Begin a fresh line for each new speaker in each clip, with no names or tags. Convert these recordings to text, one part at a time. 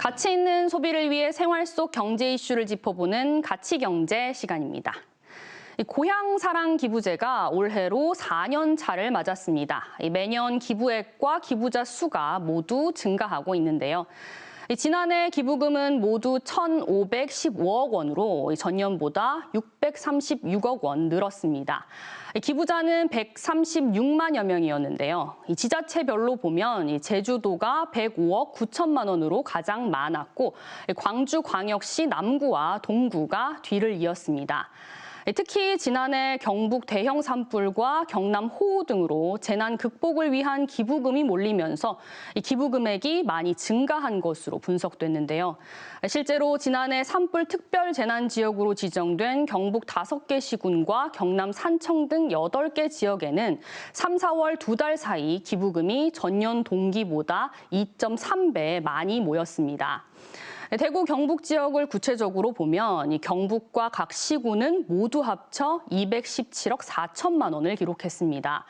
가치 있는 소비를 위해 생활 속 경제 이슈를 짚어보는 가치경제 시간입니다. 고향 사랑 기부제가 올해로 4년 차를 맞았습니다. 매년 기부액과 기부자 수가 모두 증가하고 있는데요. 지난해 기부금은 모두 1,515억 원으로 전년보다 636억 원 늘었습니다. 기부자는 136만여 명이었는데요. 지자체별로 보면 제주도가 105억 9천만 원으로 가장 많았고 광주광역시 남구와 동구가 뒤를 이었습니다. 특히 지난해 경북 대형 산불과 경남 호우 등으로 재난 극복을 위한 기부금이 몰리면서 기부 금액이 많이 증가한 것으로 분석됐는데요. 실제로 지난해 산불 특별 재난 지역으로 지정된 경북 5개 시군과 경남 산청 등 8개 지역에는 3, 4월 2달 사이 기부금이 전년 동기보다 2.3배 많이 모였습니다. 대구 경북 지역을 구체적으로 보면 경북과 각 시군은 모두 합쳐 217억 4천만 원을 기록했습니다.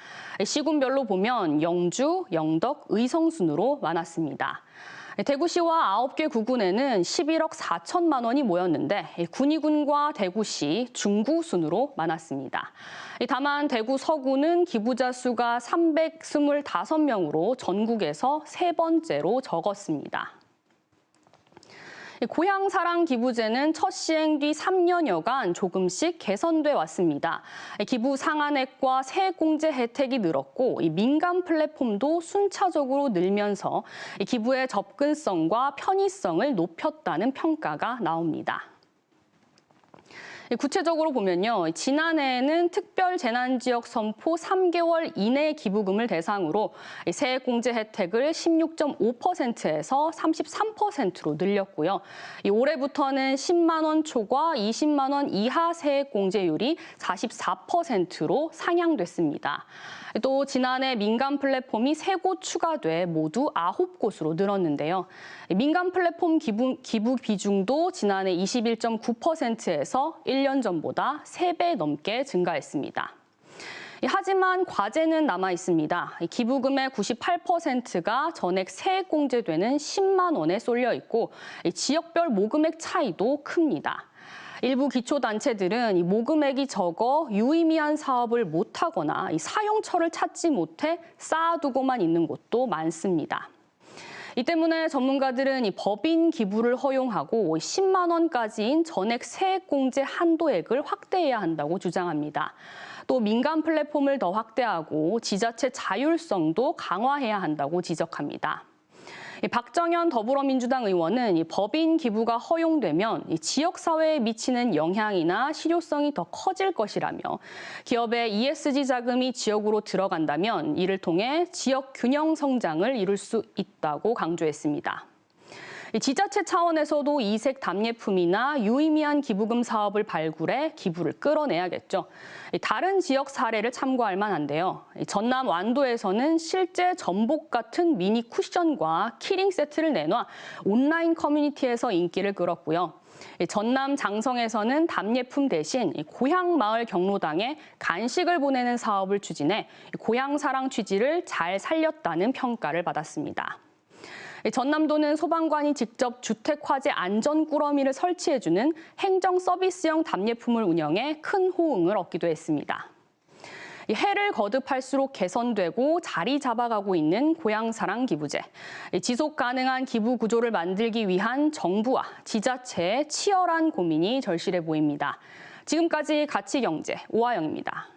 시군별로 보면 영주, 영덕, 의성 순으로 많았습니다. 대구시와 9개 구군에는 11억 4천만 원이 모였는데 군위군과 대구시, 중구 순으로 많았습니다. 다만 대구 서구는 기부자 수가 325명으로 전국에서 세 번째로 적었습니다. 고향 사랑 기부제는 첫 시행 뒤 3년여간 조금씩 개선돼 왔습니다. 기부 상한액과 세액공제 혜택이 늘었고 민간 플랫폼도 순차적으로 늘면서 기부의 접근성과 편의성을 높였다는 평가가 나옵니다. 구체적으로 보면요, 지난해에는 특별재난지역 선포 3개월 이내 기부금을 대상으로 세액공제 혜택을 16.5%에서 33%로 늘렸고요. 올해부터는 10만 원 초과 20만 원 이하 세액공제율이 44%로 상향됐습니다. 또 지난해 민간 플랫폼이 3곳 추가돼 모두 9곳으로 늘었는데요. 민간 플랫폼 기부 비중도 지난해 21.9%에서 1년 전보다 3배 넘게 증가했습니다. 하지만 과제는 남아 있습니다. 기부금의 98%가 전액 세액공제되는 10만 원에 쏠려 있고 지역별 모금액 차이도 큽니다. 일부 기초단체들은 모금액이 적어 유의미한 사업을 못하거나 사용처를 찾지 못해 쌓아두고만 있는 곳도 많습니다. 이 때문에 전문가들은 법인 기부를 허용하고 10만 원까지인 전액 세액공제 한도액을 확대해야 한다고 주장합니다. 또 민간 플랫폼을 더 확대하고 지자체 자율성도 강화해야 한다고 지적합니다. 박정현 더불어민주당 의원은 법인 기부가 허용되면 지역사회에 미치는 영향이나 실효성이 더 커질 것이라며 기업의 ESG 자금이 지역으로 들어간다면 이를 통해 지역 균형 성장을 이룰 수 있다고 강조했습니다. 지자체 차원에서도 이색 답례품이나 유의미한 기부금 사업을 발굴해 기부를 끌어내야겠죠. 다른 지역 사례를 참고할 만한데요. 전남 완도에서는 실제 전복 같은 미니 쿠션과 키링 세트를 내놔 온라인 커뮤니티에서 인기를 끌었고요. 전남 장성에서는 답례품 대신 고향 마을 경로당에 간식을 보내는 사업을 추진해 고향 사랑 취지를 잘 살렸다는 평가를 받았습니다. 전남도는 소방관이 직접 주택 화재 안전 꾸러미를 설치해주는 행정 서비스형 답례품을 운영해 큰 호응을 얻기도 했습니다. 해를 거듭할수록 개선되고 자리 잡아가고 있는 고향사랑 기부제. 지속 가능한 기부 구조를 만들기 위한 정부와 지자체의 치열한 고민이 절실해 보입니다. 지금까지 가치경제 오하영입니다.